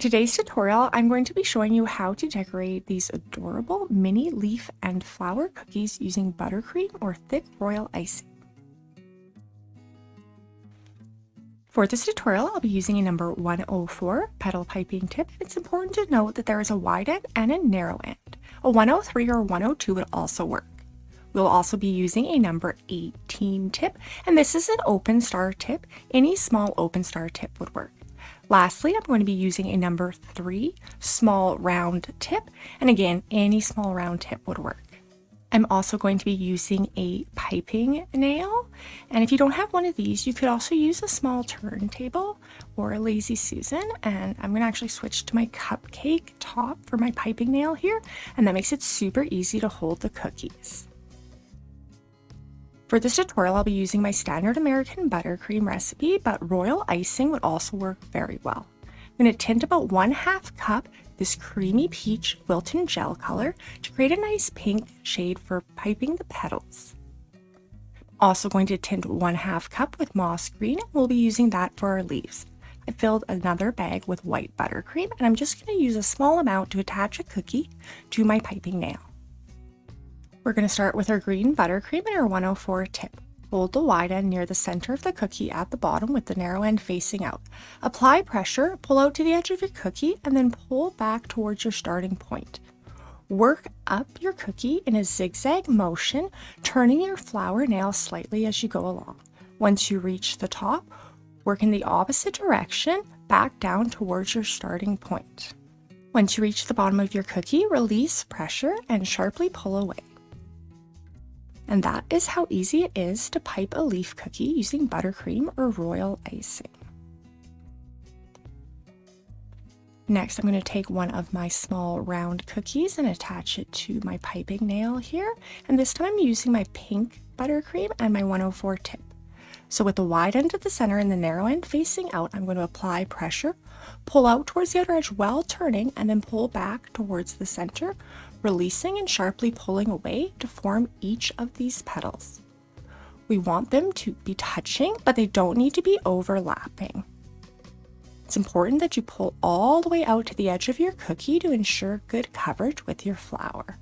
today's tutorial, I'm going to be showing you how to decorate these adorable mini leaf and flower cookies using buttercream or thick royal icing. For this tutorial, I'll be using a number 104 petal piping tip, and it's important to note that there is a wide end and a narrow end. A 103 or 102 would also work. We'll also be using a number 18 tip, and this is an open star tip. Any small open star tip would work. Lastly, I'm going to be using a number 3 small round tip, and again, any small round tip would work. I'm also going to be using a piping nail, and if you don't have one of these, you could also use a small turntable or a Lazy Susan, and I'm going to actually switch to my cupcake top for my piping nail here, and that makes it super easy to hold the cookies. For this tutorial, I'll be using my standard American buttercream recipe, but royal icing would also work very well. I'm going to tint about 1/2 cup this creamy peach Wilton gel color to create a nice pink shade for piping the petals. Also going to tint 1/2 cup with moss green, and we'll be using that for our leaves. I filled another bag with white buttercream, and I'm just going to use a small amount to attach a cookie to my piping nail. We're going to start with our green buttercream and our 104 tip. Hold the wide end near the center of the cookie at the bottom with the narrow end facing out. Apply pressure, pull out to the edge of your cookie, and then pull back towards your starting point. Work up your cookie in a zigzag motion, turning your flower nail slightly as you go along. Once you reach the top, work in the opposite direction, back down towards your starting point. Once you reach the bottom of your cookie, release pressure and sharply pull away. And that is how easy it is to pipe a leaf cookie using buttercream or royal icing. Next, I'm going to take one of my small round cookies and attach it to my piping nail here. And this time I'm using my pink buttercream and my 104 tip. So with the wide end at the center and the narrow end facing out, I'm going to apply pressure, pull out towards the outer edge while turning, and then pull back towards the center, releasing and sharply pulling away to form each of these petals. We want them to be touching, but they don't need to be overlapping. It's important that you pull all the way out to the edge of your cookie to ensure good coverage with your flower.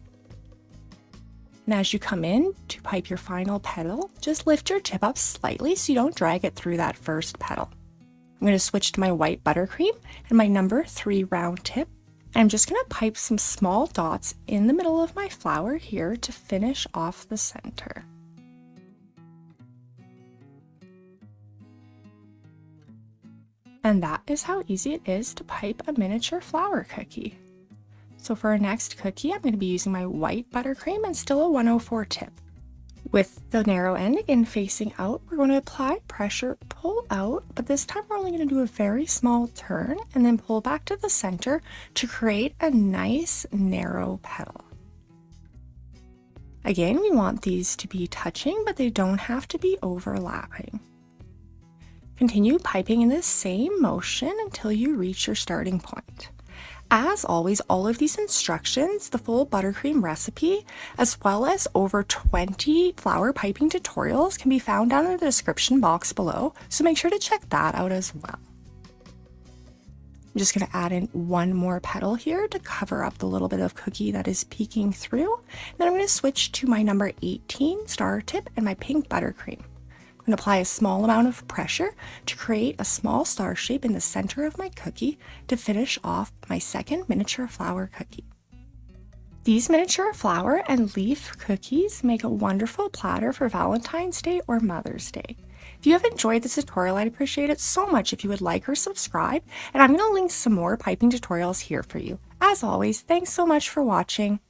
And as you come in to pipe your final petal, just lift your tip up slightly so you don't drag it through that first petal. I'm going to switch to my white buttercream and my number 3 round tip. I'm just going to pipe some small dots in the middle of my flower here to finish off the center. And that is how easy it is to pipe a miniature flower cookie. So for our next cookie, I'm going to be using my white buttercream and still a 104 tip. With the narrow end again facing out, we're going to apply pressure, pull out, but this time we're only going to do a very small turn and then pull back to the center to create a nice narrow petal. Again, we want these to be touching, but they don't have to be overlapping. Continue piping in the same motion until you reach your starting point. As always, all of these instructions, the full buttercream recipe, as well as over 20 flower piping tutorials can be found down in the description box below, so make sure to check that out as well. I'm just going to add in one more petal here to cover up the little bit of cookie that is peeking through. Then I'm going to switch to my number 18 star tip and my pink buttercream. I'm going to apply a small amount of pressure to create a small star shape in the center of my cookie to finish off my second miniature flower cookie. These miniature flower and leaf cookies make a wonderful platter for Valentine's Day or Mother's Day. If you have enjoyed this tutorial, I'd appreciate it so much if you would like or subscribe, and I'm going to link some more piping tutorials here for you. As always, thanks so much for watching.